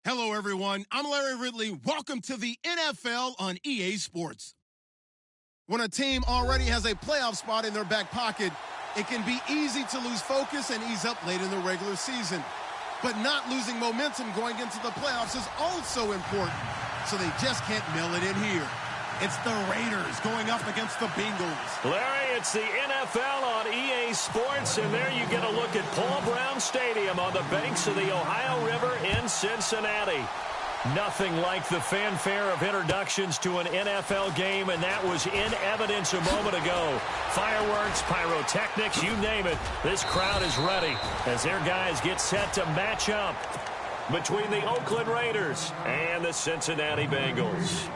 Hello, everyone. I'm Larry Ridley. Welcome to the NFL on EA Sports. When a team already has a playoff spot in their back pocket, it can be easy to lose focus and ease up late in the regular season. But not losing momentum going into the playoffs is also important, so they just can't mail it in here. It's the Raiders going up against the Bengals. Larry, it's the NFL on EA Sports, and there you get a look at Paul Brown Stadium on the banks of the Ohio River in Cincinnati. Nothing like the fanfare of introductions to an NFL game, and that was in evidence a moment ago. Fireworks, pyrotechnics, you name it. This crowd is ready as their guys get set to match up between the Oakland Raiders and the Cincinnati Bengals.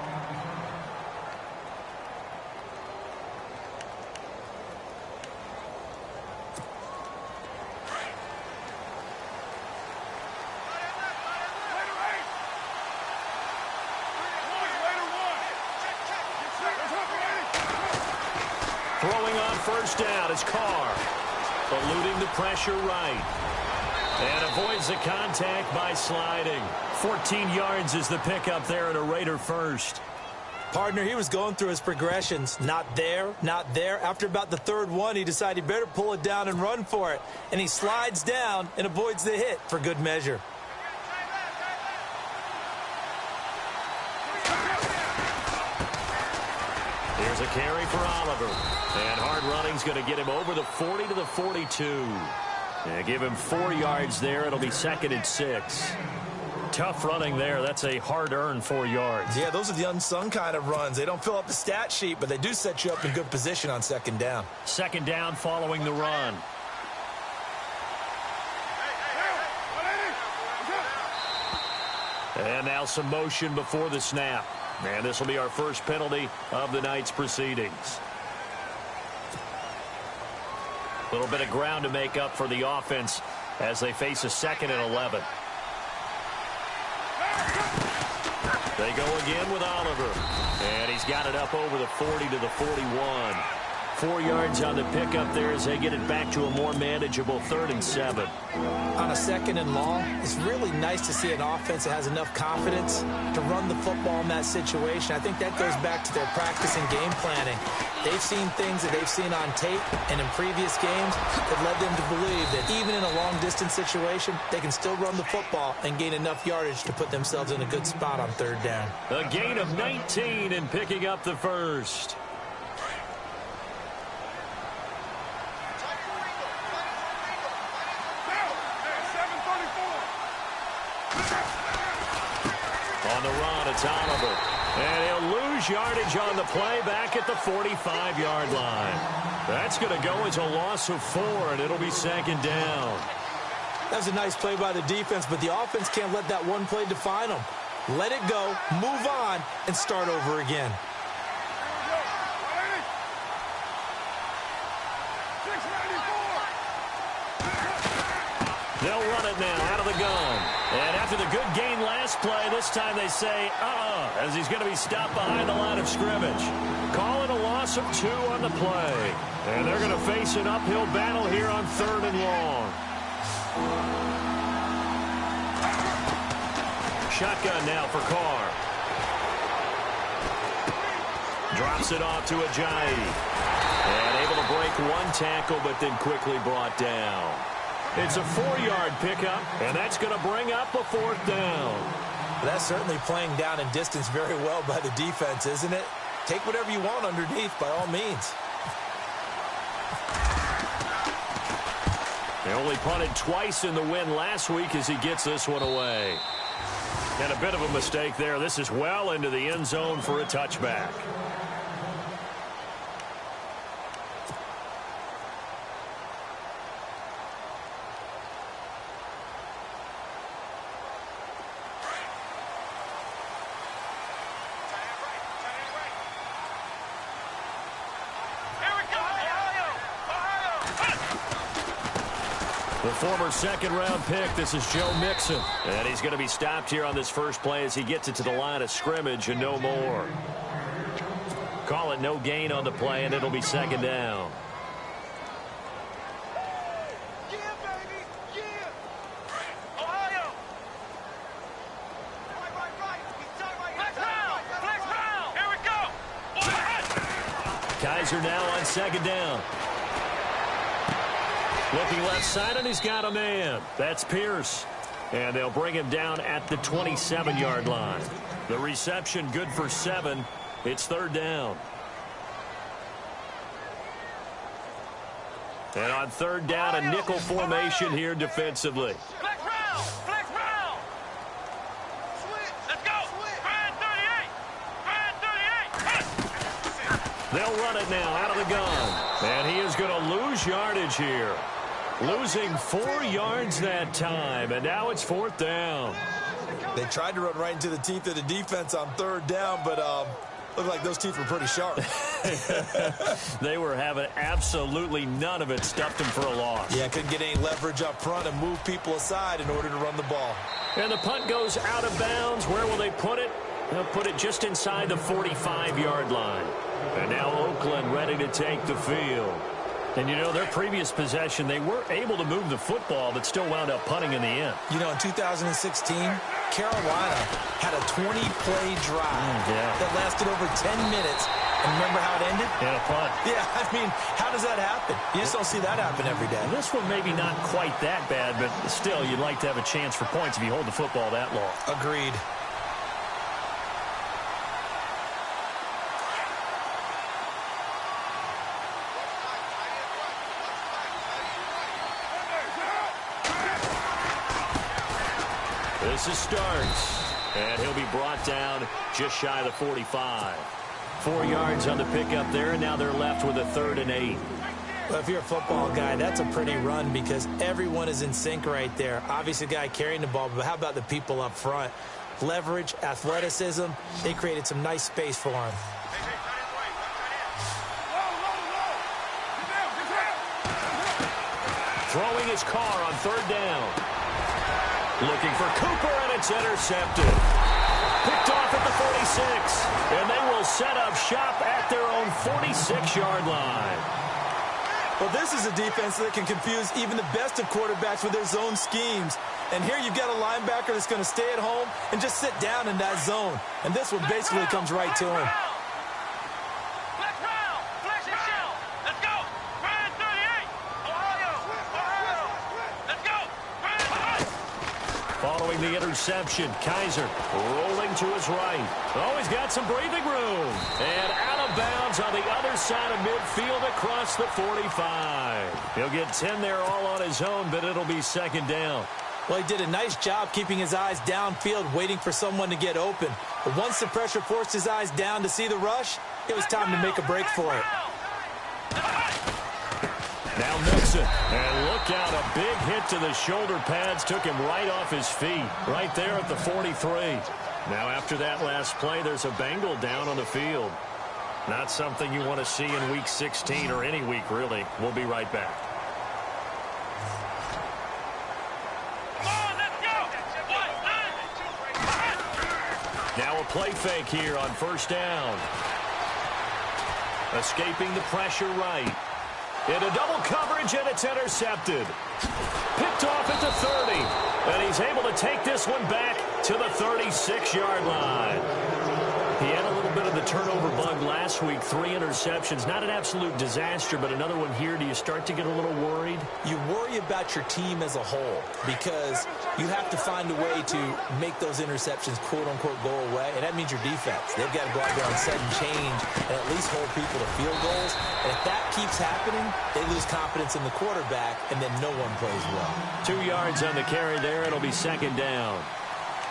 Throwing on first down is Carr, eluding the pressure right, and avoids the contact by sliding. 14 yards is the pickup there at a Raider first. Partner, he was going through his progressions. Not there, not there. After about the third one, he decided he better pull it down and run for it. And he slides down and avoids the hit for good measure. Here's a carry for Oliver. And hard running's going to get him over the 40 to the 42. And give him 4 yards there. It'll be 2nd and 6. Tough running there. That's a hard-earned 4 yards. Yeah, those are the unsung kind of runs. They don't fill up the stat sheet, but they do set you up in good position on 2nd down. 2nd down following the run. And now some motion before the snap. And this will be our first penalty of the night's proceedings. A little bit of ground to make up for the offense as they face a 2nd and 11. They go again with Oliver. And he's got it up over the 40 to the 41. 4 yards on the pickup there as they get it back to a more manageable 3rd and 7. On a 2nd and long, it's really nice to see an offense that has enough confidence to run the football in that situation. I think that goes back to their practice and game planning. They've seen things that they've seen on tape and in previous games that led them to believe that even in a long-distance situation, they can still run the football and gain enough yardage to put themselves in a good spot on 3rd down. A gain of 19 and picking up the first. On the run, it's Oliver. And he'll lose yardage on the play back at the 45-yard line. That's going to go as a loss of 4, and it'll be 2nd down. That was a nice play by the defense, but the offense can't let that one play define them. Let it go, move on, and start over again. They'll run it now out of the gun. And after the good gain last play, this time they say, as he's going to be stopped behind the line of scrimmage. Call it a loss of 2 on the play. And they're going to face an uphill battle here on 3rd and long. Shotgun now for Carr. Drops it off to Ajayi. And able to break one tackle, but then quickly brought down. It's a 4-yard pickup, and that's going to bring up a 4th down. That's certainly playing down and distance very well by the defense, isn't it? Take whatever you want underneath, by all means. They only punted twice in the win last week as he gets this one away. And a bit of a mistake there. This is well into the end zone for a touchback. The former 2nd-round pick, this is Joe Mixon. And he's going to be stopped here on this first play as he gets it to the line of scrimmage and no more. Call it no gain on the play, and it'll be 2nd down. Kaiser now on second down. Looking left side, and he's got a man. That's Pierce. And they'll bring him down at the 27-yard line. The reception good for 7. It's third down. And on third down, a nickel formation here defensively. Flex round! Flex round! Let's go! Grind 38! Grind 38! They'll run it now out of the gun. And he is going to lose yardage here. Losing 4 yards that time. And now it's fourth down. They tried to run right into the teeth of the defense on third down, but looked like those teeth were pretty sharp. They were having absolutely none of it. Stuffed him for a loss. Yeah, couldn't get any leverage up front and move people aside in order to run the ball. And the punt goes out of bounds. Where will they put it? They'll put it just inside the 45-yard line. And now Oakland ready to take the field. And, you know, their previous possession, they were able to move the football, but still wound up punting in the end. You know, in 2016, Carolina had a 20-play drive that lasted over 10 minutes. And remember how it ended? In a punt. Yeah, I mean, how does that happen? You just don't see that happen every day. And this one maybe not quite that bad, but still, you'd like to have a chance for points if you hold the football that long. Agreed. This is Starks, and he'll be brought down just shy of the 45. 4 yards on the pickup there, and now they're left with a 3rd and 8. Well, if you're a football guy, that's a pretty run because everyone is in sync right there. Obviously, the guy carrying the ball, but how about the people up front? Leverage, athleticism, they created some nice space for him. Throwing his car on 3rd down. Looking for Cooper, and it's intercepted. Picked off at the 46. And they will set up shop at their own 46-yard line. Well, this is a defense that can confuse even the best of quarterbacks with their zone schemes. And here you've got a linebacker that's going to stay at home and just sit down in that zone. And this one basically comes right to him. Flex round! Flex and shell! Let's go! Grind 38! Ohio! Let's go! Grind 38! Following the interception, Kaiser rolling to his right. Oh, he's got some breathing room. And out of bounds on the other side of midfield across the 45. He'll get 10 there all on his own, but it'll be 2nd down. Well, he did a nice job keeping his eyes downfield, waiting for someone to get open. But once the pressure forced his eyes down to see the rush, it was time to make a break for it. Now Mixon, and look out, a big hit to the shoulder pads, took him right off his feet, right there at the 43. Now after that last play, there's a Bengal down on the field. Not something you want to see in Week 16 or any week, really. We'll be right back. Now a play fake here on 1st down. Escaping the pressure right. Into double coverage, and it's intercepted. Picked off at the 30. And he's able to take this one back to the 36-yard line. He had a little bit of the turnover bug last week. 3 interceptions. Not an absolute disaster, but another one here. Do you start to get a little worried? You worry about your team as a whole because you have to find a way to make those interceptions, quote-unquote, go away, and that means your defense. They've got to go out there and set and change and at least hold people to field goals. And if that keeps happening, they lose confidence in the quarterback, and then no one plays well. 2 yards on the carry there. It'll be 2nd down.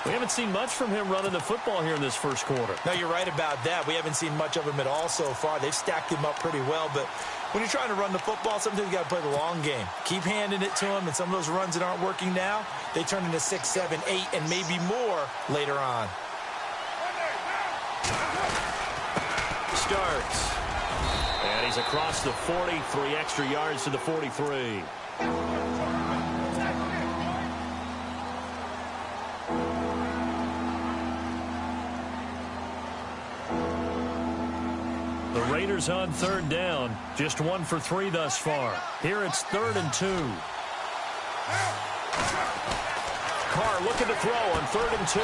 We haven't seen much from him running the football here in this first quarter. No, you're right about that. We haven't seen much of him at all so far. They've stacked him up pretty well, but when you're trying to run the football, sometimes you got to play the long game. Keep handing it to him, and some of those runs that aren't working now, they turn into 6, 7, 8, and maybe more later on. Starks. And he's across the 40, 3 extra yards to the 43. The Raiders on 3rd down. Just 1 for 3 thus far. Here it's 3rd and 2. Carr looking to throw on 3rd and 2.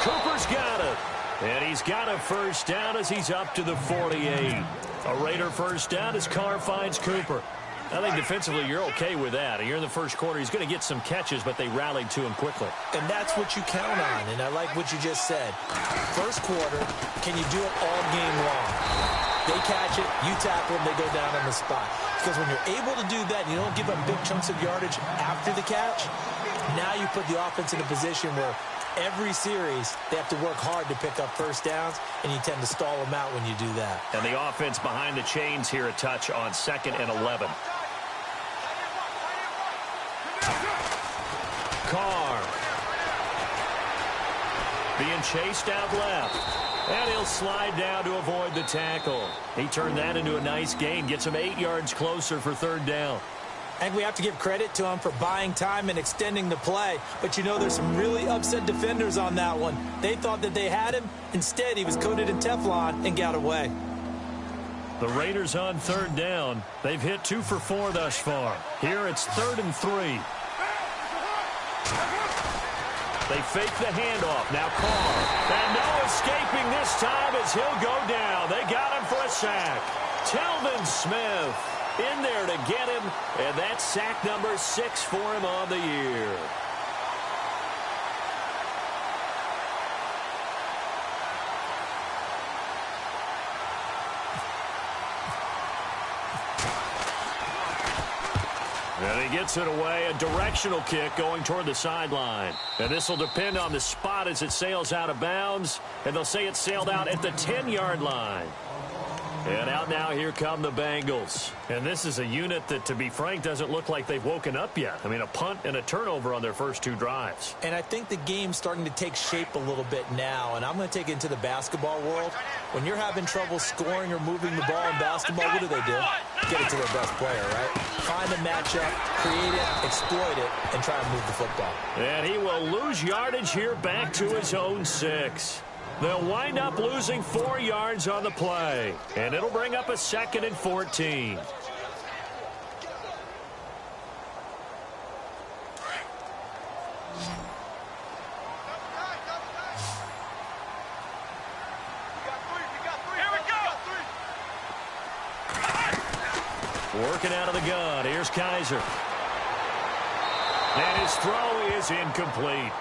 Cooper's got it. And he's got a first down as he's up to the 48. A Raider first down as Carr finds Cooper. I think defensively you're okay with that. Here in the first quarter, he's going to get some catches, but they rallied to him quickly. And that's what you count on, and I like what you just said. First quarter, can you do it all game long? They catch it, you tackle them, they go down on the spot. Because when you're able to do that, and you don't give up big chunks of yardage after the catch, now you put the offense in a position where every series they have to work hard to pick up first downs, and you tend to stall them out when you do that. And the offense behind the chains here a touch on 2nd and 11. Carr being chased out left. And he'll slide down to avoid the tackle. He turned that into a nice gain. Gets him 8 yards closer for 3rd down. And we have to give credit to him for buying time and extending the play. But you know there's some really upset defenders on that one. They thought that they had him. Instead, he was coated in Teflon and got away. The Raiders on 3rd down. They've hit 2 for 4 thus far. Here it's 3rd and 3. They fake the handoff. Now Carr. And no escaping this time as he'll go down. They got him for a sack. Telvin Smith in there to get him. And that's sack number 6 for him on the year. And he gets it away, a directional kick going toward the sideline. And this will depend on the spot as it sails out of bounds. And they'll say it sailed out at the 10-yard line. And out now, here come the Bengals. And this is a unit that, to be frank, doesn't look like they've woken up yet. I mean, a punt and a turnover on their first 2 drives. And I think the game's starting to take shape a little bit now. And I'm going to take it into the basketball world. When you're having trouble scoring or moving the ball in basketball, what do? Get it to their best player, right? Find a matchup, create it, exploit it, and try to move the football. And he will lose yardage here back to his own 6. They'll wind up losing 4 yards on the play. And it'll bring up a 2nd and 14. Working out of the gun. Here's Kaiser. And his throw is incomplete.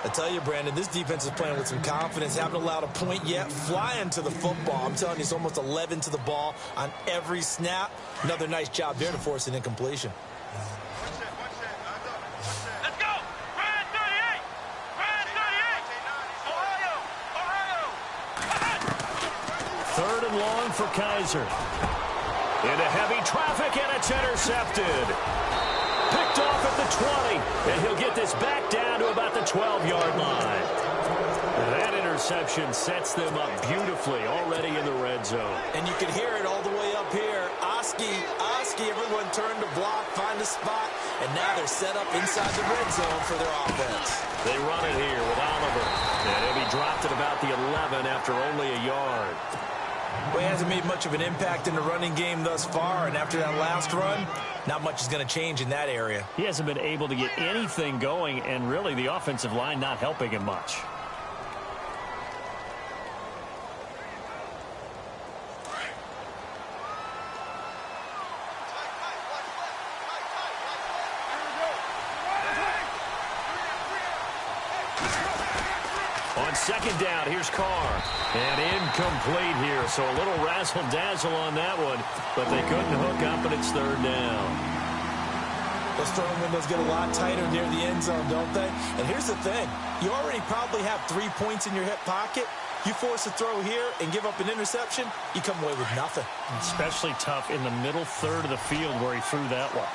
I tell you, Brandon, this defense is playing with some confidence. Haven't allowed a point yet. Flying to the football. I'm telling you, it's almost 11 to the ball on every snap. Another nice job there to force an incompletion. Let's go! Brand 38! Brand 38! Ohio! 3rd and long for Kaiser. Into heavy traffic, and it's intercepted. Picked off at the 20, and he'll get this back down to about the 12-yard line. And that interception sets them up beautifully already in the red zone. And you can hear it all the way up here. Oski, everyone turned to block, find a spot, and now they're set up inside the red zone for their offense. They run it here with Oliver. And he'll be dropped at about the 11 after only a yard. Well, he hasn't made much of an impact in the running game thus far, and after that last run, not much is going to change in that area. He hasn't been able to get anything going, and really the offensive line not helping him much. On 2nd down, here's Carr. And incomplete here, so a little razzle-dazzle on that one, but they couldn't hook up, and it's 3rd down. Those throwing windows get a lot tighter near the end zone, don't they? And here's the thing. You already probably have 3 points in your hip pocket. You force a throw here and give up an interception, you come away with nothing. Especially tough in the middle 3rd of the field where he threw that one.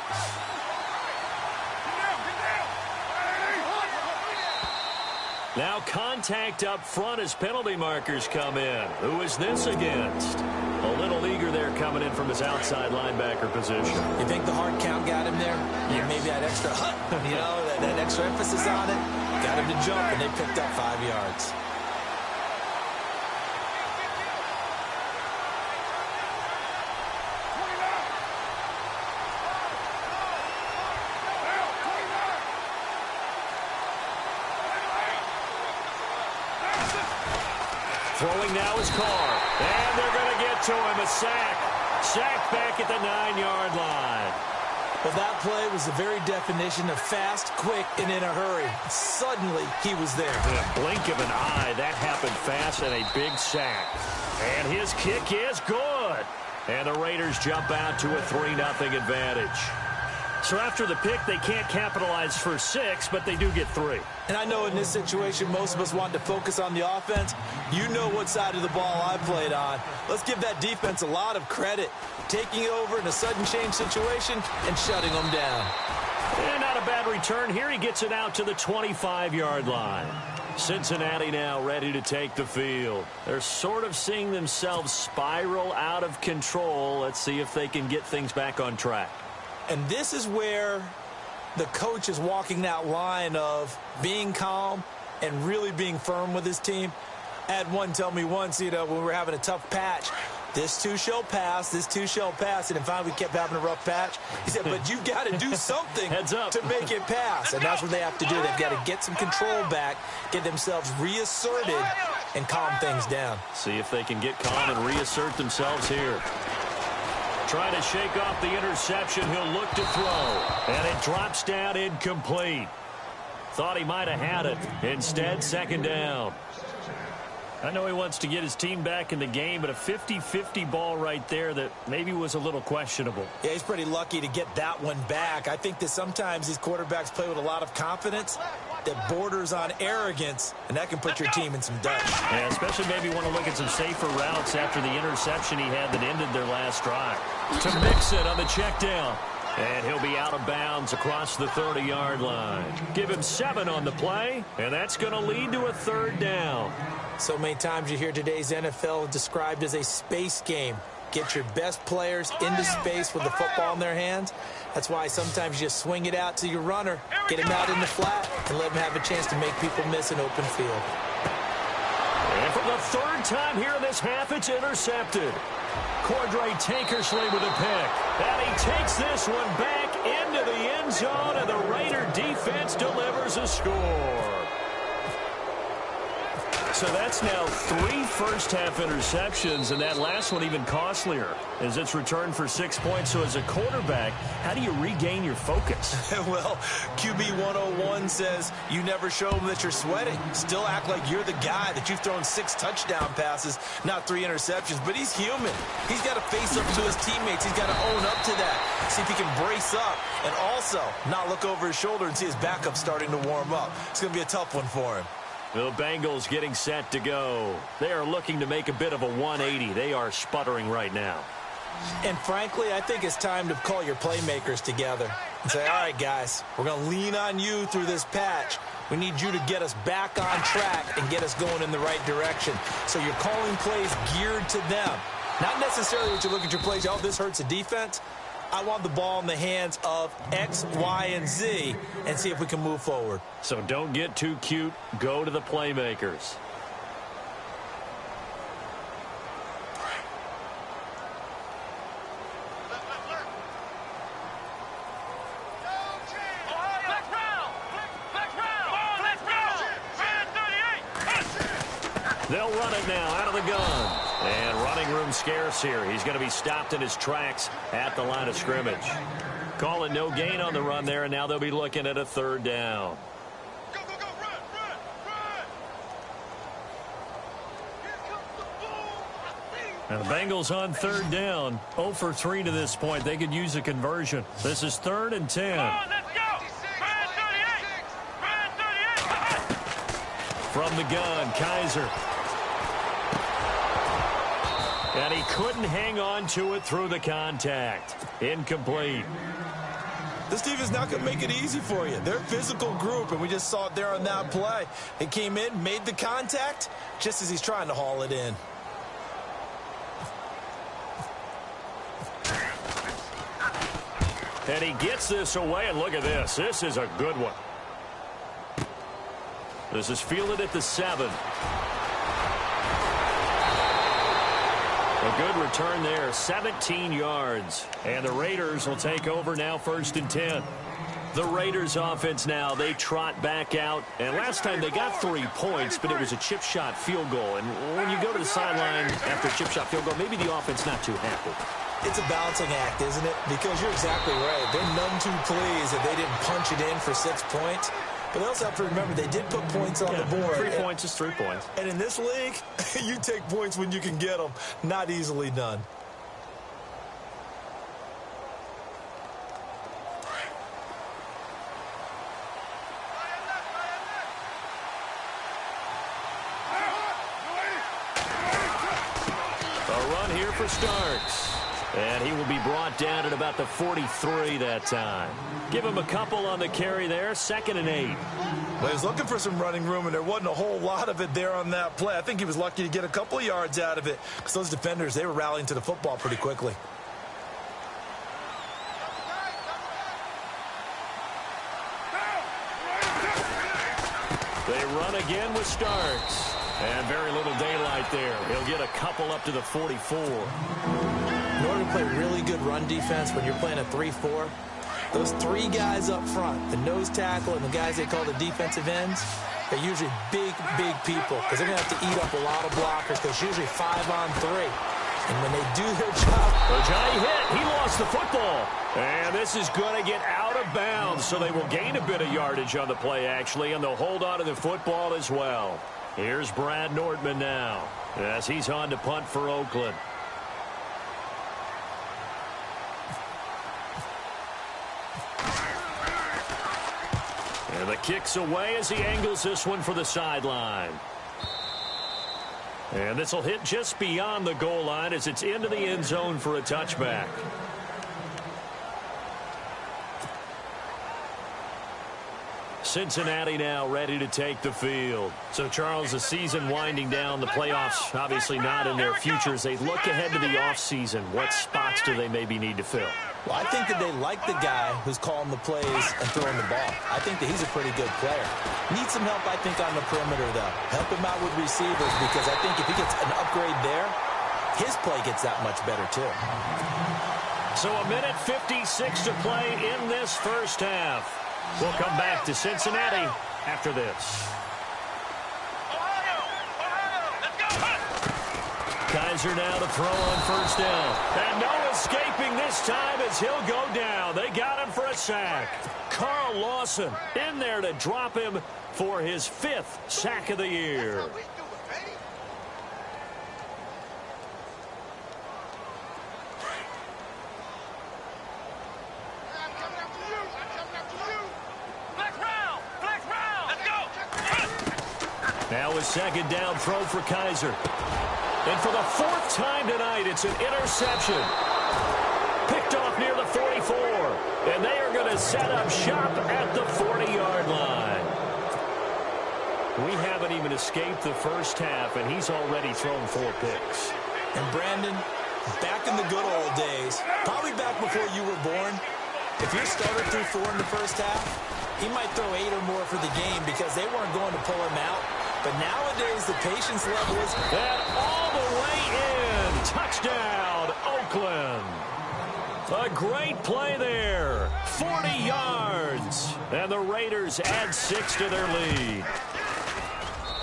Now contact up front as penalty markers come in. Who is this against? A little eager there coming in from his outside linebacker position. You think the hard count got him there? Yes. Maybe that extra that extra emphasis on it got him to jump, and they picked up 5 yards. Throwing now is Carr. And they're going to get to him. A sack. Sacked back at the 9-yard line. Well, that play was the very definition of fast, quick, and in a hurry. Suddenly, he was there. In a blink of an eye, that happened fast and a big sack. And his kick is good. And the Raiders jump out to a 3-0 advantage. So after the pick, they can't capitalize for 6, but they do get 3. And I know in this situation, most of us want to focus on the offense. You know what side of the ball I played on. Let's give that defense a lot of credit. Taking it over in a sudden change situation and shutting them down. And not a bad return here. He gets it out to the 25-yard line. Cincinnati now ready to take the field. They're sort of seeing themselves spiral out of control. Let's see if they can get things back on track. And this is where the coach is walking that line of being calm and really being firm with his team. I had one tell me once, when we were having a tough patch, this too shall pass, this too shall pass. And then finally we kept having a rough patch. He said, but you've got to do something to make it pass. And that's what they have to do. They've got to get some control back, get themselves reasserted, and calm things down. See if they can get calm and reassert themselves here. Trying to shake off the interception. He'll look to throw. And it drops down incomplete. Thought he might have had it. Instead, 2nd down. I know he wants to get his team back in the game, but a 50-50 ball right there that maybe was a little questionable. Yeah, he's pretty lucky to get that one back. I think that sometimes these quarterbacks play with a lot of confidence that borders on arrogance, and that can put your team in some dust. Yeah, especially maybe want to look at some safer routes after the interception he had that ended their last drive. To mix it on the check down. And he'll be out of bounds across the 30-yard line. Give him 7 on the play, and that's going to lead to a 3rd down. So many times you hear today's NFL described as a space game. Get your best players into space with the football in their hands. That's why sometimes you just swing it out to your runner, get him out in the flat, and let him have a chance to make people miss an open field. And for the 3rd time here in this half, it's intercepted. Cordray Tankersley with a pick. And he takes this one back into the end zone, and the Raider defense delivers a score. So that's now 3 first-half interceptions, and that last one even costlier as it's returned for 6 points. So as a quarterback, how do you regain your focus? Well, QB 101 says you never show them that you're sweating. Still act like you're the guy, that you've thrown 6 touchdown passes, not 3 interceptions. But he's human. He's got to face up to his teammates. He's got to own up to that. See if he can brace up and also not look over his shoulder and see his backup starting to warm up. It's going to be a tough one for him. The Bengals getting set to go. They are looking to make a bit of a 180. They are sputtering right now. And frankly, I think it's time to call your playmakers together and say, all right, guys, we're going to lean on you through this patch. We need you to get us back on track and get us going in the right direction. So you're calling plays geared to them. Not necessarily what you look at your plays, oh, this hurts the defense. I want the ball in the hands of X, Y, and Z and see if we can move forward. So don't get too cute. Go to the playmakers. They'll run it now out of the gun. And running room scarce here. He's going to be stopped in his tracks at the line of scrimmage. Calling no gain on the run there, and now they'll be looking at a 3rd down. Go, go, go, run, run, run. Here comes the ball. And the Bengals on 3rd down. 0 for 3 to this point. They could use a conversion. This is 3rd and 10. Come on, let's go. Run 38. Run 38. From the gun, Kaiser. And he couldn't hang on to it through the contact. Incomplete. This defense is not going to make it easy for you. They're a physical group, and we just saw it there on that play. They came in, made the contact, just as he's trying to haul it in. And he gets this away, and look at this. This is a good one. This is fielded at the 7. A good return there, 17 yards. And the Raiders will take over now 1st and 10. The Raiders offense now, they trot back out. And last time they got 3 points, but it was a chip shot field goal. And when you go to the sideline after a chip shot field goal, maybe the offense not too happy. It's a balancing act, isn't it? Because you're exactly right. They're none too pleased that they didn't punch it in for 6 points. But they also have to remember they did put points on the board. 3 points is 3 points. And in this league, you take points when you can get them. Not easily done. A run here for Starks. And he will be brought down at about the 43 that time. Give him a couple on the carry there. 2nd and 8. Well, he was looking for some running room, and there wasn't a whole lot of it there on that play. I think he was lucky to get a couple of yards out of it because those defenders, they were rallying to the football pretty quickly. They run again with Starks. And very little daylight there. He'll get a couple up to the 44. In order to play really good run defense when you're playing a 3-4, those 3 guys up front, the nose tackle and the guys they call the defensive ends, they're usually big, big people because they're going to have to eat up a lot of blockers because usually 5 on 3. And when they do their job... Ojai hit. He lost the football. And this is going to get out of bounds, so they will gain a bit of yardage on the play, actually, and they'll hold on to the football as well. Here's Brad Nordman now as he's on to punt for Oakland. And the kick's away as he angles this one for the sideline. And this will hit just beyond the goal line as it's into the end zone for a touchback. Cincinnati now ready to take the field. So, Charles, the season winding down, the playoffs obviously not in their futures. They look ahead to the offseason. What spots do they maybe need to fill? Well, I think that they like the guy who's calling the plays and throwing the ball. I think that he's a pretty good player. Needs some help, I think, on the perimeter, though. Help him out with receivers because I think if he gets an upgrade there, his play gets that much better, too. So, a minute 56 to play in this first half. We'll come back to Cincinnati after this. Kaiser now to throw on first down. And no escaping this time as he'll go down. They got him for a sack. Carl Lawson in there to drop him for his 5th sack of the year. Now a 2nd down throw for Kaiser. And for the 4th time tonight, it's an interception. Picked off near the 44. And they are going to set up shop at the 40-yard line. We haven't even escaped the first half, and he's already thrown 4 picks. And Brandon, back in the good old days, probably back before you were born, if your starter threw 4 in the first half, he might throw 8 or more for the game because they weren't going to pull him out. But nowadays, the patience level is... And all the way in. Touchdown, Oakland. A great play there. 40 yards. And the Raiders add 6 to their lead.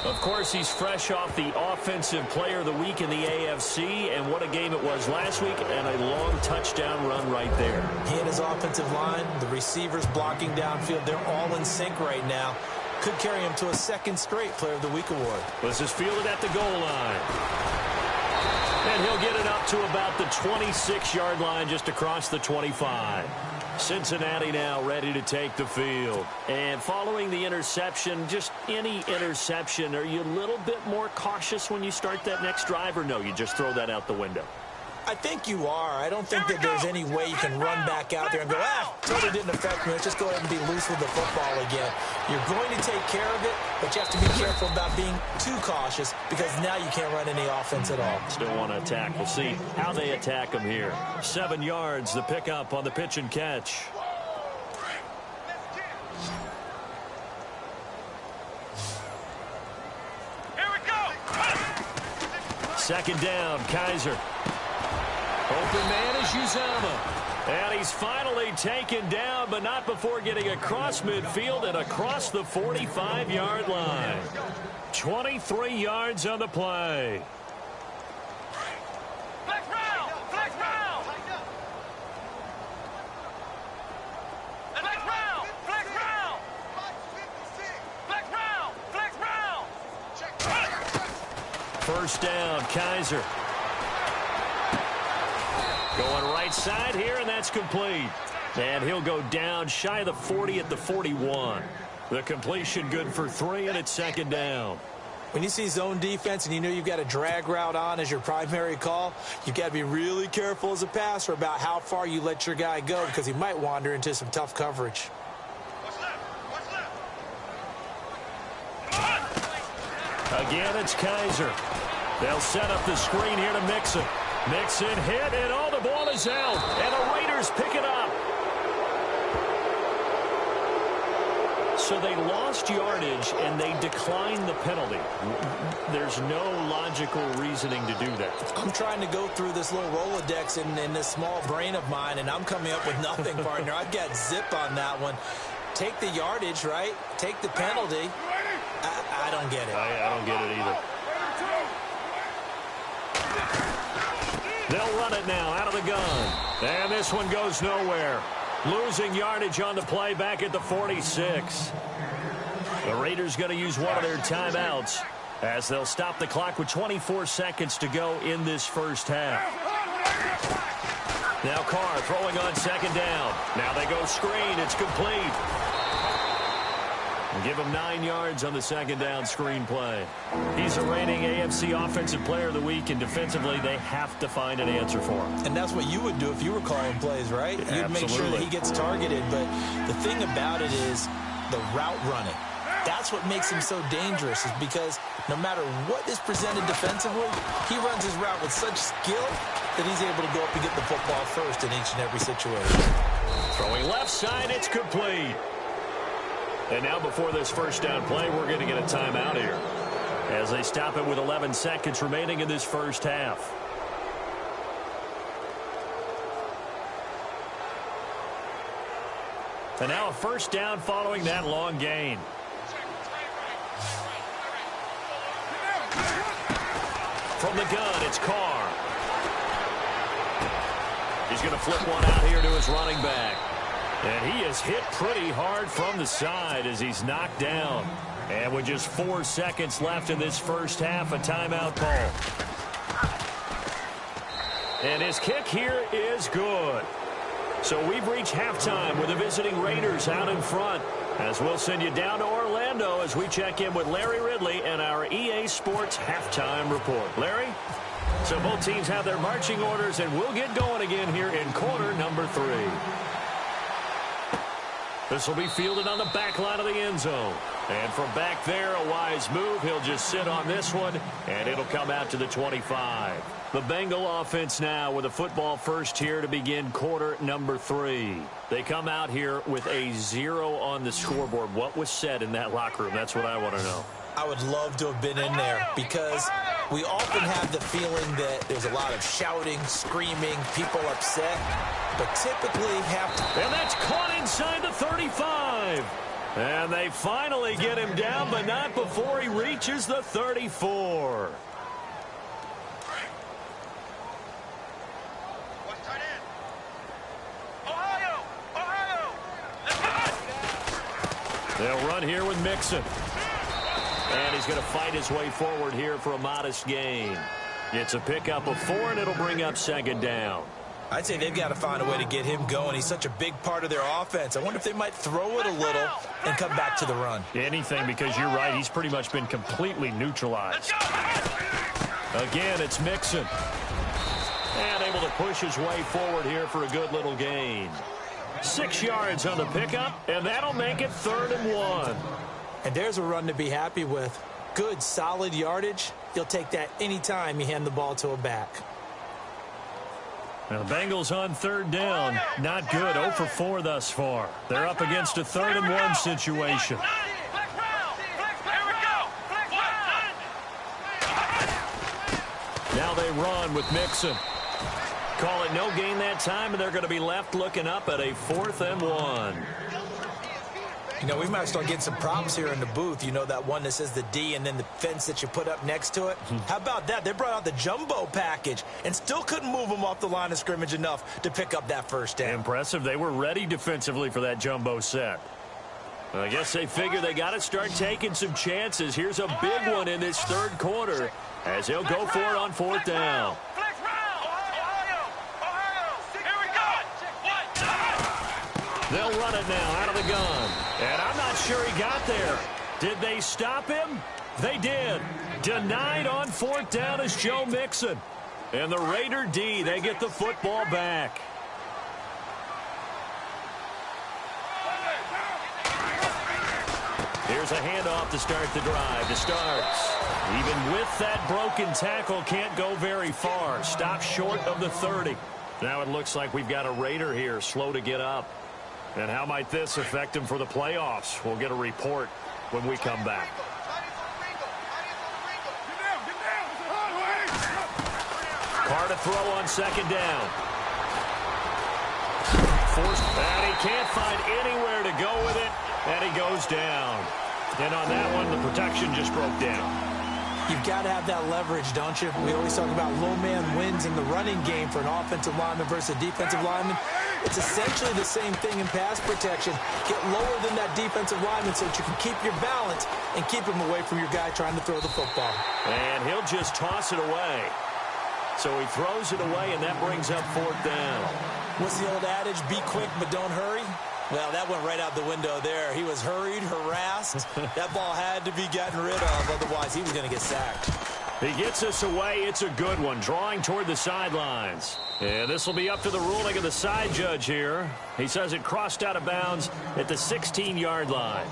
Of course, he's fresh off the Offensive Player of the Week in the AFC. And what a game it was last week. And a long touchdown run right there. He and his offensive line, the receivers blocking downfield, they're all in sync right now. Could carry him to a 2nd straight Player of the Week award. This is fielded at the goal line. And he'll get it up to about the 26-yard line, just across the 25. Cincinnati now ready to take the field. And following the interception, just any interception, are you a little bit more cautious when you start that next drive, or no, you just throw that out the window? I think you are. I don't think that there's any way you can run back out there and go, totally didn't affect me. Let's just go ahead and be loose with the football again. You're going to take care of it, but you have to be careful about being too cautious because now you can't run any offense at all. Still want to attack. We'll see how they attack him here. 7 yards, the pickup on the pitch and catch. Here we go. 2nd down, Kaiser. Open man is Uzama. And he's finally taken down, but not before getting across midfield and across the 45-yard line. 23 yards on the play. Flex round! Flex round! Flex round! Flex round! Flex round! Flex round! First down, Kaiser. Going right side here, and that's complete. And he'll go down shy of the 40 at the 41. The completion good for 3, and it's second down. When you see zone defense and you know you've got a drag route on as your primary call, you've got to be really careful as a passer about how far you let your guy go because he might wander into some tough coverage. What's left? What's left? Again, it's Kaiser. They'll set up the screen here to Mixon. Mixon hit, and oh, the ball is out. And the Raiders pick it up. So they lost yardage, and they declined the penalty. There's no logical reasoning to do that. I'm trying to go through this little Rolodex in this small brain of mine, and I'm coming up with nothing, partner. I've got zip on that one. Take the yardage, right? Take the penalty. I don't get it. I don't get it either. They'll run it now out of the gun. And this one goes nowhere. Losing yardage on the play back at the 46. The Raiders going to use one of their timeouts as they'll stop the clock with 24 seconds to go in this first half. Now Carr throwing on second down. Now they go screen. It's complete. And give him 9 yards on the second down screen play. He's a reigning AFC Offensive Player of the Week, and defensively they have to find an answer for him. And that's what you would do if you were calling plays, right? You'd Absolutely. make sure that he gets targeted. But the thing about it is the route running. That's what makes him so dangerous, is because no matter what is presented defensively, he runs his route with such skill that he's able to go up and get the football first in each and every situation. Throwing left side, it's complete. And now before this first down play, we're going to get a timeout here as they stop it with 11 seconds remaining in this first half. And now a first down following that long gain. From the gun, it's Carr. He's going to flip one out here to his running back. And he is hit pretty hard from the side as he's knocked down. And with just 4 seconds left in this first half, a timeout call. And his kick here is good. So we've reached halftime with the visiting Raiders out in front, as we'll send you down to Orlando as we check in with Larry Ridley and our EA Sports halftime report. Larry? So both teams have their marching orders, and we'll get going again here in quarter number 3. This will be fielded on the back line of the end zone. And from back there, a wise move. He'll just sit on this one, and it'll come out to the 25. The Bengal offense now with a football first here to begin quarter number 3. They come out here with a 0 on the scoreboard. What was said in that locker room? That's what I want to know. I would love to have been in there because we often have the feeling that there's a lot of shouting, screaming, people upset, but typically have to... And that's caught inside the 35. And they finally get him down, but not before he reaches the 34. What's tight end? Ohio! Ohio! They'll run here with Mixon. And he's going to fight his way forward here for a modest gain. It's a pickup of 4, and it'll bring up second down. I'd say they've got to find a way to get him going. He's such a big part of their offense. I wonder if they might throw it a little and come back to the run. Anything, because you're right. He's pretty much been completely neutralized. Again, it's Mixon. And able to push his way forward here for a good little gain. 6 yards on the pickup, and that'll make it 3rd and 1. And there's a run to be happy with. Good, solid yardage. You'll take that anytime you hand the ball to a back. Now the Bengals on 3rd down. Not good. 0 for 4 thus far. They're up against a 3rd and 1 situation. Now they run with Mixon. Call it no gain that time, and they're going to be left looking up at a 4th and 1. You know, we might start getting some props here in the booth. You know, that one that says the D and then the fence that you put up next to it? How about that? They brought out the jumbo package and still couldn't move them off the line of scrimmage enough to pick up that first down. Impressive. They were ready defensively for that jumbo set. Well, I guess they figure they got to start taking some chances. Here's a big one in this 3rd quarter as he'll go for it on 4th down. They'll run it now out of the gun. And I'm not sure he got there. Did they stop him? They did. Denied on 4th down is Joe Mixon. And the Raider D, they get the football back. Here's a handoff to start the drive. It starts. Even with that broken tackle, can't go very far. Stops short of the 30. Now it looks like we've got a Raider here, slow to get up. And how might this affect him for the playoffs? We'll get a report when we come back. Carr to throw on 2nd down. Forced, and he can't find anywhere to go with it, and he goes down. And on that one, the protection just broke down. You've got to have that leverage, don't you? We always talk about low man wins in the running game for an offensive lineman versus a defensive lineman. It's essentially the same thing in pass protection. Get lower than that defensive lineman so that you can keep your balance and keep him away from your guy trying to throw the football. And he'll just toss it away. So he throws it away, and that brings up 4th down. What's the old adage? Be quick, but don't hurry. Well, that went right out the window there. He was hurried, harassed. That ball had to be gotten rid of, otherwise he was going to get sacked. He gets us away. It's a good one, drawing toward the sidelines. And this will be up to the ruling of the side judge here. He says it crossed out of bounds at the 16-yard line.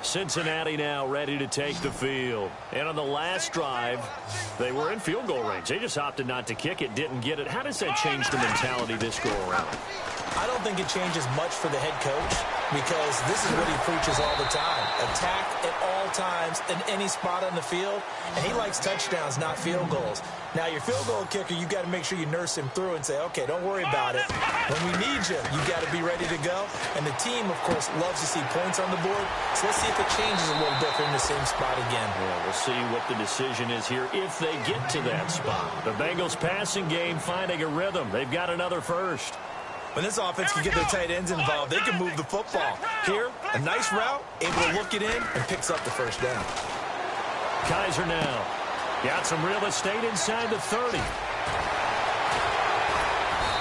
Cincinnati now ready to take the field. And on the last drive, they were in field goal range. They just opted not to kick it, didn't get it. How does that change the mentality this go around? I don't think it changes much for the head coach because this is what he preaches all the time. Attack at all times in any spot on the field. And he likes touchdowns, not field goals. Now, your field goal kicker, you got to make sure you nurse him through and say, okay, don't worry about it. When we need you, you got to be ready to go. And the team, of course, loves to see points on the board. So let's see if it changes a little bit in the same spot again. Yeah, we'll see what the decision is here if they get to that spot. The Bengals passing game finding a rhythm. They've got another first. When this offense can get their tight ends involved, they can move the football. Here, a nice route, able to look it in, and picks up the first down. Kaiser now. Got some real estate inside the 30.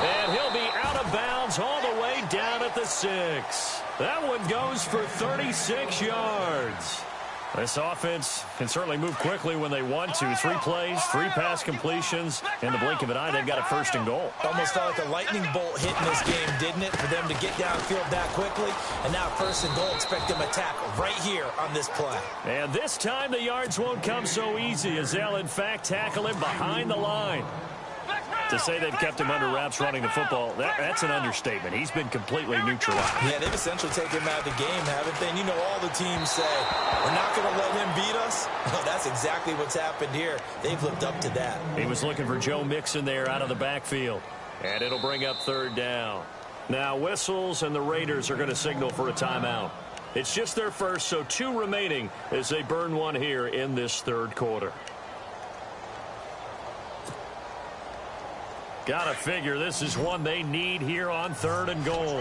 And he'll be out of bounds all the way down at the 6. That one goes for 36 yards. This offense can certainly move quickly when they want to. 3 plays, 3 pass completions. In the blink of an eye, they've got a 1st and goal. Almost felt like a lightning bolt hit in this game, didn't it? For them to get downfield that quickly. And now 1st and goal. Expect them to attack right here on this play. And this time the yards won't come so easy as they'll, in fact, tackle him behind the line. To say they've kept him under wraps running the football, that's an understatement. He's been completely neutralized. Yeah, they've essentially taken him out of the game, haven't they? And you know all the teams say, we're not going to let him beat us. Well, that's exactly what's happened here. They've lived up to that. He was looking for Joe Mixon there out of the backfield. And it'll bring up 3rd down. Now whistles and the Raiders are going to signal for a timeout. It's just their first, so 2 remaining as they burn one here in this 3rd quarter. Gotta figure this is one they need here on 3rd and goal.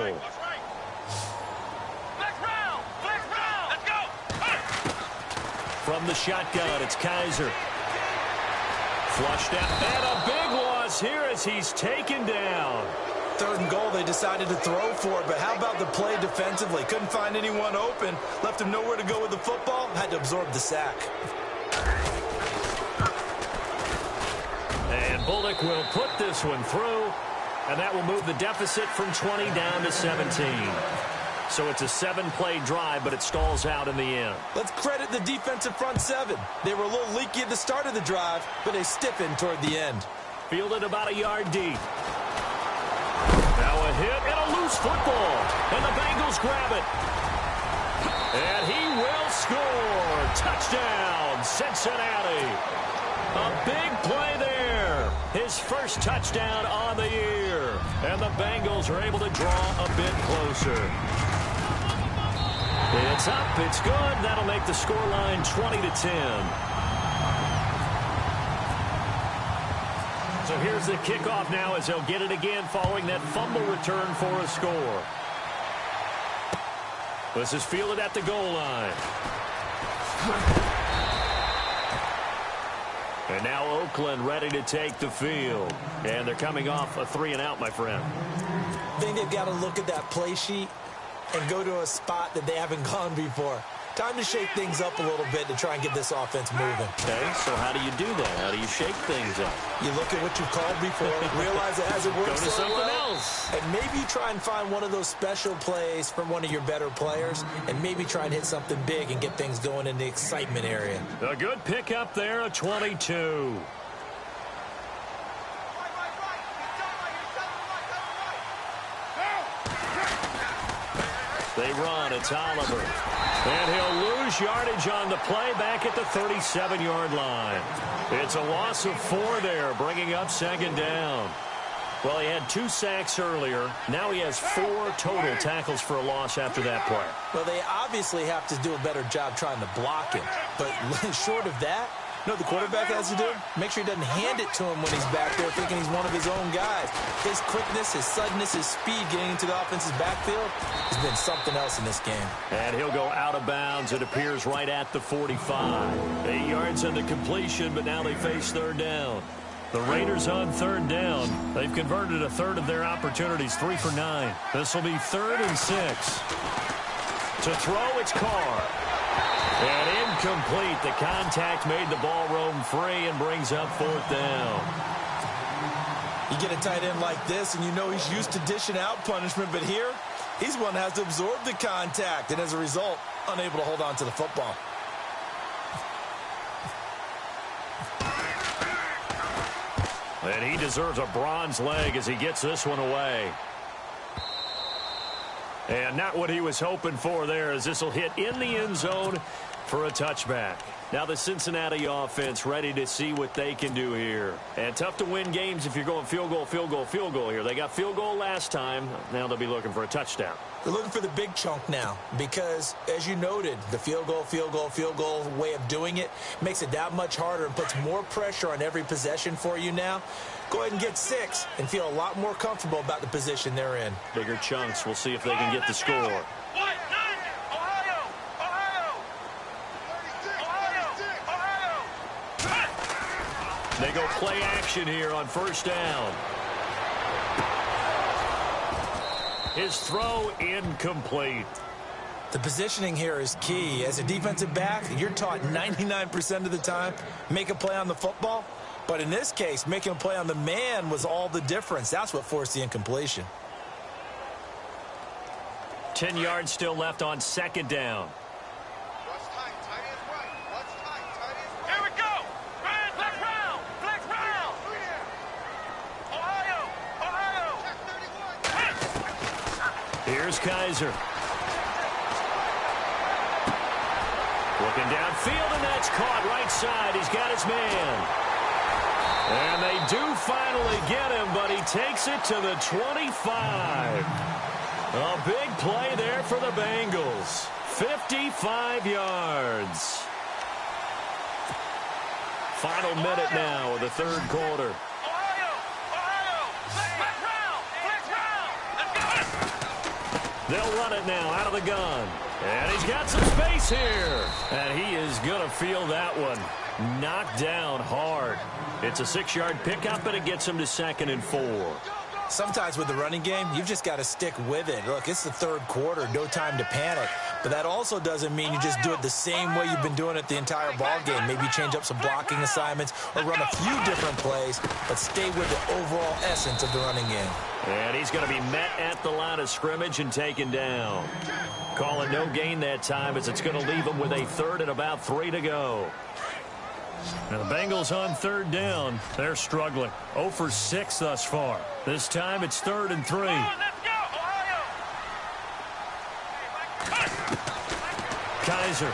Let's go. From the shotgun, it's Kaiser. Flushed out, and a big loss here as he's taken down. 3rd and goal, they decided to throw for it, but how about the play defensively? Couldn't find anyone open, left him nowhere to go with the football, had to absorb the sack. And Bullock will put this one through, and that will move the deficit from 20 down to 17. So it's a 7-play drive, but it stalls out in the end. Let's credit the defensive front 7. They were a little leaky at the start of the drive, but they stiffened toward the end. Fielded about a yard deep. Now a hit and a loose football, and the Bengals grab it. And he will score. Touchdown, Cincinnati. A big play there. His first touchdown on the year. And the Bengals are able to draw a bit closer. It's up. It's good. That'll make the scoreline 20-10. So here's the kickoff now as they'll get it again following that fumble return for a score. This is fielded at the goal line. And now Oakland ready to take the field. And they're coming off a 3-and-out, my friend. I think they've got to look at that play sheet and go to a spot that they haven't gone before. Time to shake things up a little bit to try and get this offense moving. Okay, so how do you do that? How do you shake things up? You look at what you've called before, realize it hasn't worked so so something well, else. and maybe try and find one of those special plays from one of your better players, and maybe try and hit something big and get things going in the excitement area. A good pickup there, a 22. They run. It's Oliver. And he'll lose yardage on the play back at the 37-yard line. It's a loss of 4 there, bringing up second down. Well, he had 2 sacks earlier. Now he has 4 total tackles for a loss after that play. Well, they obviously have to do a better job trying to block him. But short of that, you know what the quarterback has to do? Make sure he doesn't hand it to him when he's back there thinking he's one of his own guys. His quickness, his suddenness, his speed getting into the offense's backfield has been something else in this game. And he'll go out of bounds. It appears right at the 45. 8 yards on the completion, but now they face third down. The Raiders on third down. They've converted a third of their opportunities, 3 for 9. This will be 3rd and 6. To throw, it's Carr. And incomplete. The contact made the ball roam free and brings up 4th down. You get a tight end like this, and you know he's used to dishing out punishment, but here, he's one that has to absorb the contact, and as a result, unable to hold on to the football. And he deserves a bronze leg as he gets this one away. And not what he was hoping for there, as this will hit in the end zone for a touchback. Now the Cincinnati offense ready to see what they can do here. And tough to win games if you're going field goal, field goal, field goal here. They got field goal last time. Now they'll be looking for a touchdown. They're looking for the big chunk now because, as you noted, the field goal way of doing it makes it that much harder and puts more pressure on every possession for you now. Go ahead and get 6 and feel a lot more comfortable about the position they're in. Bigger chunks. We'll see if they can get the score. They go play action here on first down. His throw incomplete. The positioning here is key. As a defensive back, you're taught 99% of the time, make a play on the football. But in this case, making a play on the man was all the difference. That's what forced the incompletion. 10 yards still left on second down. Here we go. Flex round. Ohio. Here's Kaiser. Looking downfield, and that's caught right side. He's got his man. And they do finally get him, but he takes it to the 25. A big play there for the Bengals. 55 yards. Final minute now of the third quarter. They'll run it now out of the gun. And he's got some space here. And he is going to feel that one. Knocked down hard. It's a 6-yard pickup, and it gets him to 2nd and 4. Sometimes with the running game, you've just got to stick with it. Look, it's the third quarter, no time to panic. But that also doesn't mean you just do it the same way you've been doing it the entire ball game. Maybe change up some blocking assignments or run a few different plays, but stay with the overall essence of the running game. And he's going to be met at the line of scrimmage and taken down. Calling no gain that time, as it's going to leave him with a 3rd and about 3 to go. Now the Bengals on third down. They're struggling. 0 for 6 thus far. This time it's 3rd and 3. Kaiser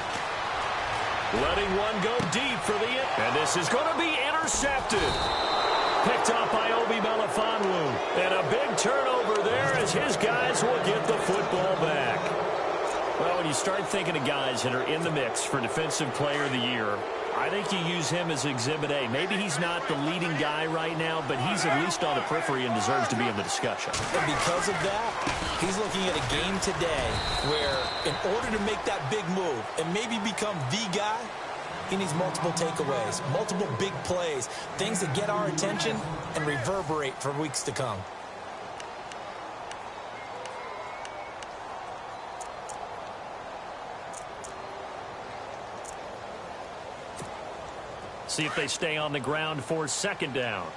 letting one go deep for the and this is going to be intercepted. Picked up by Obi Melifonwu. And a big turnover there as his guys will get the football back. Well, when you start thinking of guys that are in the mix for Defensive Player of the Year, I think you use him as Exhibit A. Maybe he's not the leading guy right now, but he's at least on the periphery and deserves to be in the discussion. And because of that, he's looking at a game today where in order to make that big move and maybe become the guy, he needs multiple takeaways, multiple big plays, things that get our attention and reverberate for weeks to come. See if they stay on the ground for second down.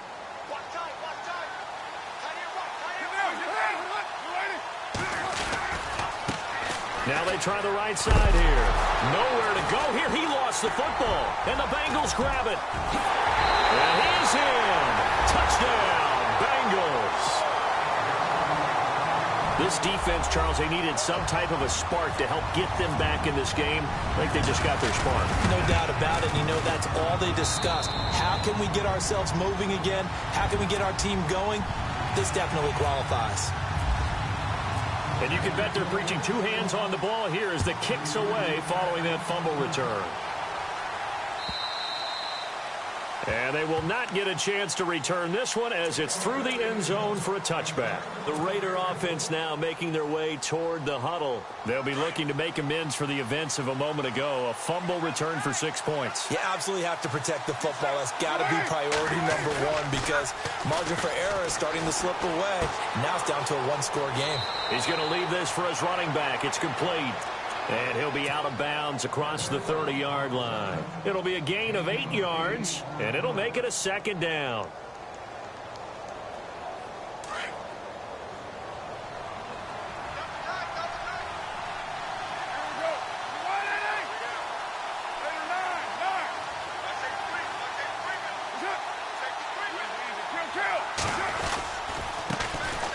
Now they try the right side here. Nowhere to go here. He lost the football. And the Bengals grab it. And he's in. Touchdown, Bengals. This defense, Charles, they needed some type of a spark to help get them back in this game. I think they just got their spark. No doubt about it. You know, that's all they discussed. How can we get ourselves moving again? How can we get our team going? This definitely qualifies. And you can bet they're preaching two hands on the ball here as the kick's away following that fumble return. And they will not get a chance to return this one as it's through the end zone for a touchback. The Raider offense now making their way toward the huddle. They'll be looking to make amends for the events of a moment ago. A fumble return for 6 points. You absolutely have to protect the football. That's got to be priority number one because margin for error is starting to slip away. Now it's down to a one-score game. He's going to leave this for his running back. It's complete. And he'll be out of bounds across the 30-yard line. It'll be a gain of 8 yards, and it'll make it a second down.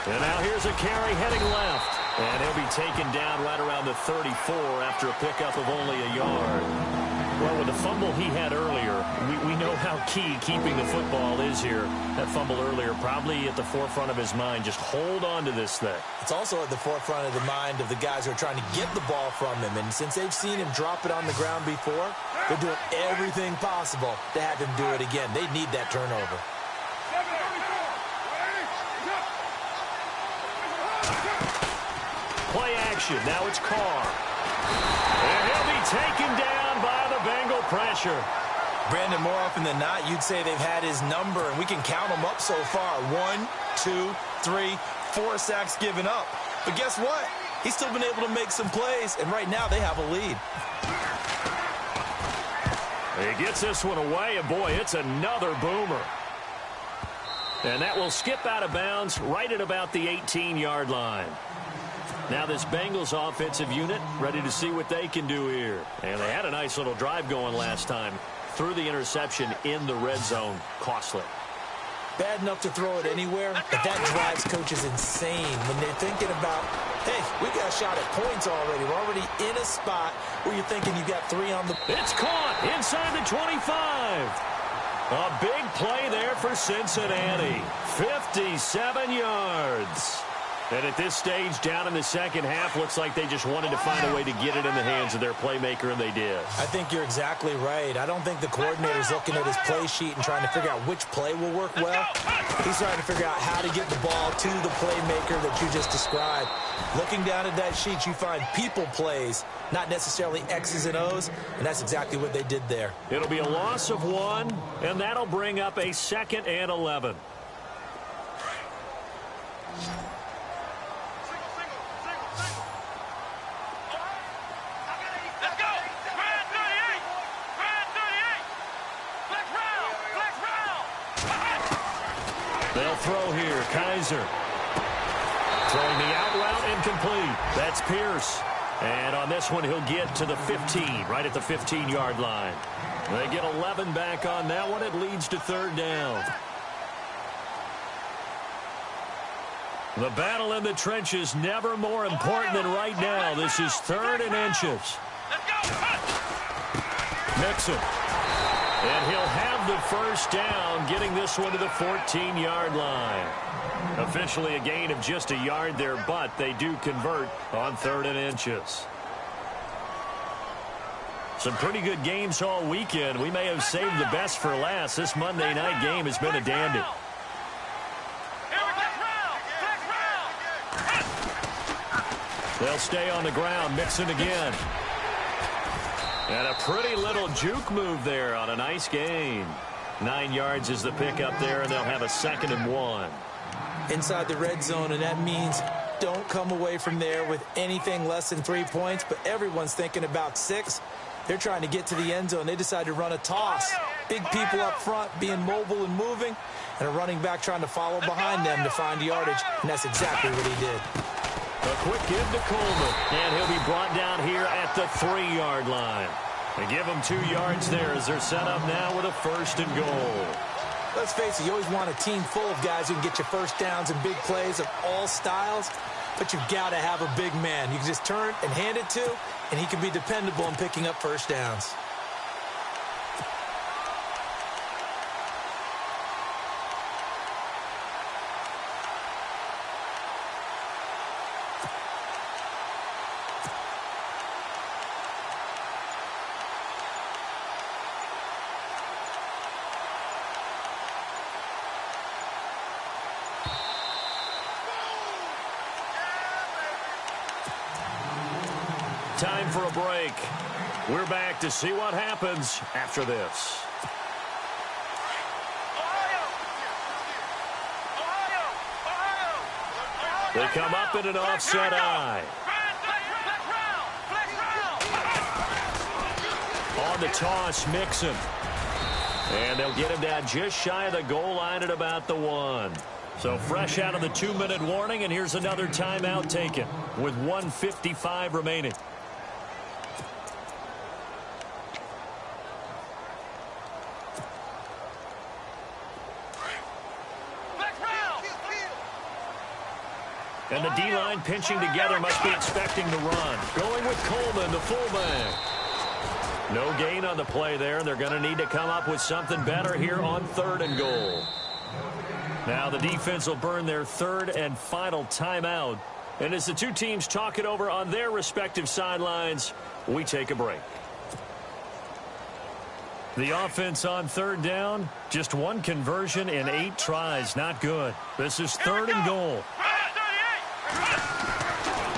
And now here's a carry heading left. And he'll be taken down right around the 34 after a pickup of only a yard. Well, with the fumble he had earlier, we know how key keeping the football is here. That fumble earlier probably at the forefront of his mind. Just hold on to this thing. It's also at the forefront of the mind of the guys who are trying to get the ball from him. And since they've seen him drop it on the ground before, they're doing everything possible to have him do it again. They need that turnover. Play action. Now it's Carr. And he'll be taken down by the Bengal pressure. Brandon, more often than not, you'd say they've had his number, and we can count them up so far. 1, 2, 3, 4 sacks given up. But guess what? He's still been able to make some plays, and right now they have a lead. He gets this one away, and boy, it's another boomer. And that will skip out of bounds right at about the 18-yard line. Now this Bengals offensive unit ready to see what they can do here. And they had a nice little drive going last time. Threw the interception in the red zone. Costly. Bad enough to throw it anywhere, but that drives coaches insane when they're thinking about, hey, we got a shot at points already. We're already in a spot where you're thinking you got 3 on the... It's caught inside the 25. A big play there for Cincinnati. 57 yards. And at this stage, down in the second half, looks like they just wanted to find a way to get it in the hands of their playmaker, and they did. I think you're exactly right. I don't think the coordinator's looking at his play sheet and trying to figure out which play will work well. He's trying to figure out how to get the ball to the playmaker that you just described. Looking down at that sheet, you find people plays, not necessarily X's and O's, and that's exactly what they did there. It'll be a loss of 1, and that'll bring up a 2nd and 11. They'll throw here. Kaiser. Throwing the out route incomplete. That's Pierce. And on this one, he'll get to the 15, right at the 15-yard line. They get 11 back on that one. It leads to 3rd down. The battle in the trenches never more important than right now. This is 3rd and inches. Let's go! Mixon. And he'll have the first down, getting this one to the 14-yard line. Officially a gain of just a yard there, but they do convert on 3rd and inches. Some pretty good games all weekend. We may have saved the best for last. This Monday night game has been a dandy. They'll stay on the ground. Mixon again. And a pretty little juke move there on a nice gain. 9 yards is the pickup there, and they'll have a 2nd and 1. Inside the red zone, and that means don't come away from there with anything less than 3 points, but everyone's thinking about 6. They're trying to get to the end zone. They decide to run a toss. Big people up front being mobile and moving, and a running back trying to follow behind them to find yardage, and that's exactly what he did. A quick give to Coleman, and he'll be brought down here at the 3-yard line. They give him 2 yards there as they're set up now with a 1st and goal. Let's face it, you always want a team full of guys who can get you first downs and big plays of all styles, but you've got to have a big man. You can just turn and hand it to, and he can be dependable in picking up first downs. Time for a break. We're back to see what happens after this. They come up in an offset eye. On the toss, Mixon. And they'll get him down just shy of the goal line at about the 1. So fresh out of the 2-minute warning, and here's another timeout taken with 1:55 remaining. And the D-line pinching together, must be expecting to run. Going with Coleman, the fullback. No gain on the play there. They're going to need to come up with something better here on 3rd and goal. Now the defense will burn their 3rd and final timeout. And as the two teams talk it over on their respective sidelines, we take a break. The offense on 3rd down, just 1 conversion in 8 tries. Not good. This is 3rd and goal.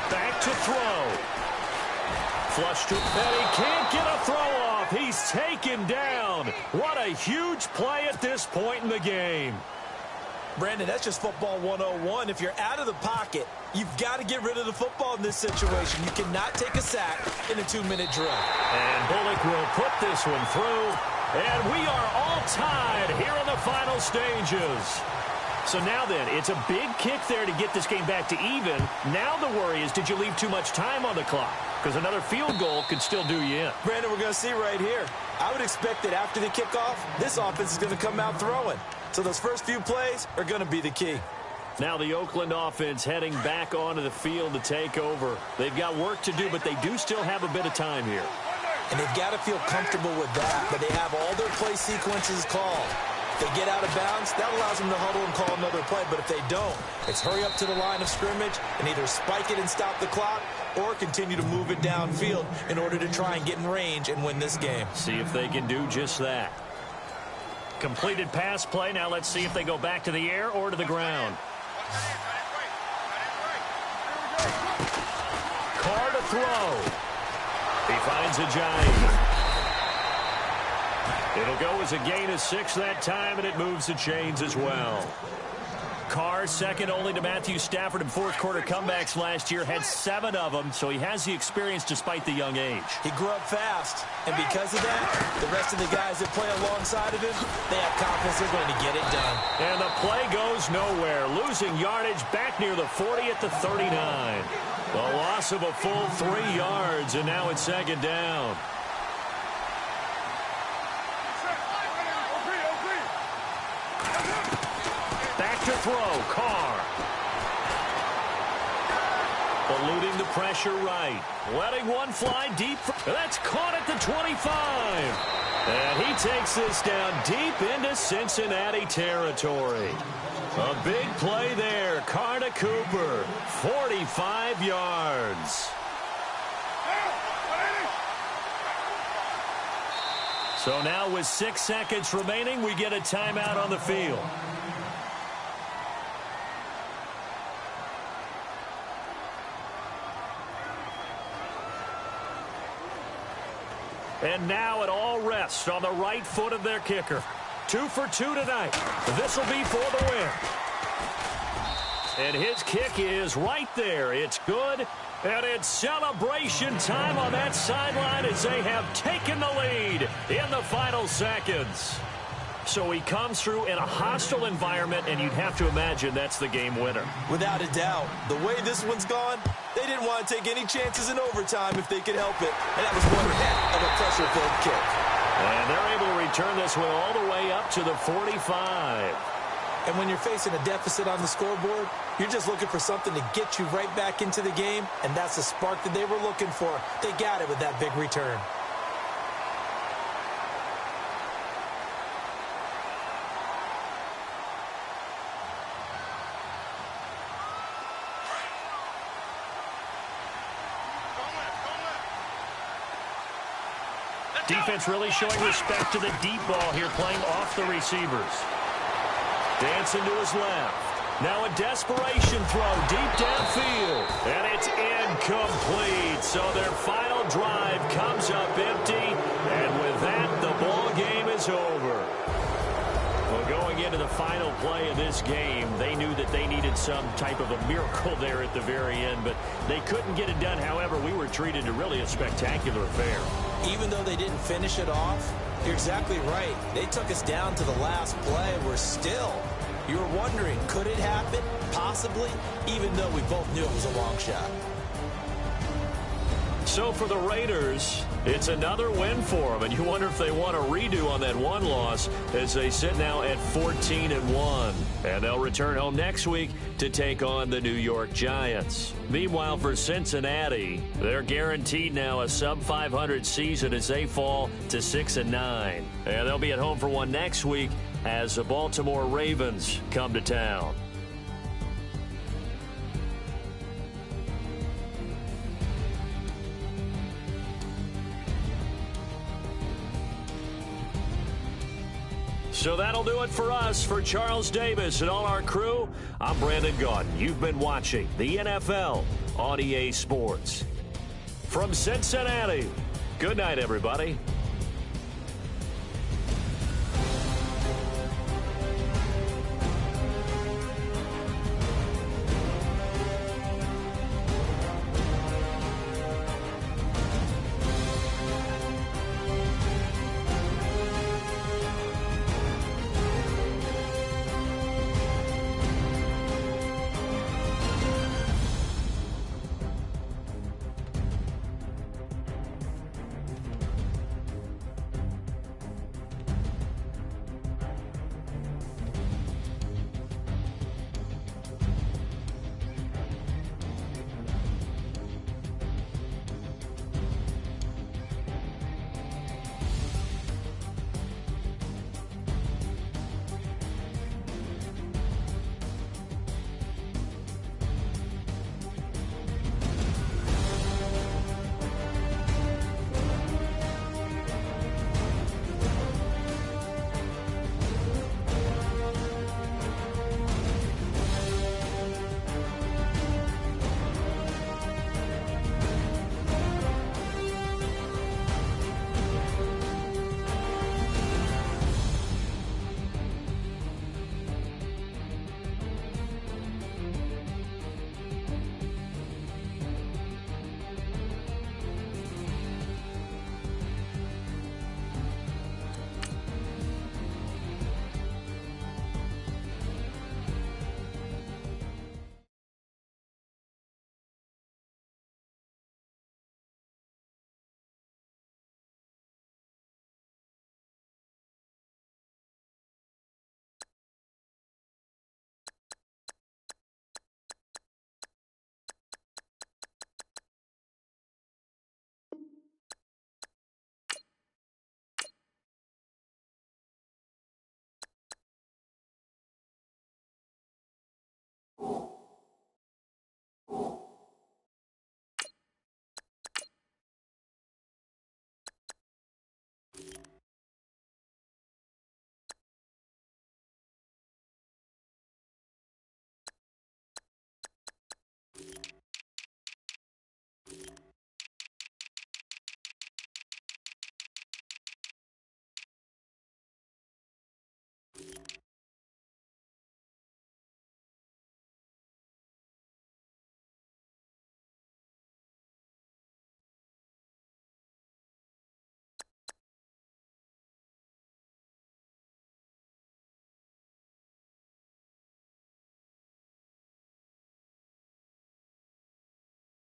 Back to throw. Flush to Petty. Can't get a throw off. He's taken down. What a huge play at this point in the game. Brandon, that's just football 101. If you're out of the pocket, you've got to get rid of the football in this situation. You cannot take a sack in a 2-minute drill. And Bullock will put this one through. And we are all tied here in the final stages. So now then, it's a big kick there to get this game back to even. Now the worry is, did you leave too much time on the clock? Because another field goal could still do you in. Brandon, we're going to see right here. I would expect that after the kickoff, this offense is going to come out throwing. So those first few plays are going to be the key. Now the Oakland offense heading back onto the field to take over. They've got work to do, but they do still have a bit of time here. And they've got to feel comfortable with that, but they have all their play sequences called. If they get out of bounds, that allows them to huddle and call another play. But if they don't, it's hurry up to the line of scrimmage and either spike it and stop the clock or continue to move it downfield in order to try and get in range and win this game. See if they can do just that. Completed pass play. Now let's see if they go back to the air or to the ground. Carr to throw. He finds Ajayi. It'll go as a gain of 6 that time, and it moves the chains as well. Carr, second only to Matthew Stafford in fourth-quarter comebacks last year, had 7 of them, so he has the experience despite the young age. He grew up fast, and because of that, the rest of the guys that play alongside of him, they have confidence they're going to get it done. And the play goes nowhere, losing yardage back near the 40 at the 39. The loss of a full 3 yards, and now it's second down. Back to throw, Carr. Eluding the pressure right. Letting one fly deep. That's caught at the 25. And he takes this down deep into Cincinnati territory. A big play there. Carter Cooper, 45 yards. So now with 6 seconds remaining, we get a timeout on the field. And now it all rests on the right foot of their kicker. 2 for 2 tonight. This will be for the win. And his kick is right there. It's good. And it's celebration time on that sideline as they have taken the lead in the final seconds. So he comes through in a hostile environment, and you'd have to imagine that's the game winner. Without a doubt. The way this one's gone, they didn't want to take any chances in overtime if they could help it. And that was one heck of a pressure-filled kick. And they're able to return this one all the way up to the 45. And when you're facing a deficit on the scoreboard, you're just looking for something to get you right back into the game, and that's the spark that they were looking for. They got it with that big return. Defense really showing respect to the deep ball here, playing off the receivers. Dancing to his left. Now a desperation throw deep downfield. And it's incomplete. So their final drive comes up empty. And with that, the ball game is over. Well, going into the final play of this game, they knew that they needed some type of a miracle there at the very end, but they couldn't get it done. However, we were treated to really a spectacular affair. Even though they didn't finish it off, you're exactly right. They took us down to the last play. You were wondering, could it happen? Possibly, even though we both knew it was a long shot. So for the Raiders, it's another win for them, and you wonder if they want a redo on that one loss as they sit now at 14-1. And they'll return home next week to take on the New York Giants. Meanwhile, for Cincinnati, they're guaranteed now a sub-500 season as they fall to 6-9. And they'll be at home for one next week as the Baltimore Ravens come to town. So that'll do it for us. For Charles Davis and all our crew, I'm Brandon Gaudin. You've been watching the NFL on EA Sports. From Cincinnati, good night, everybody.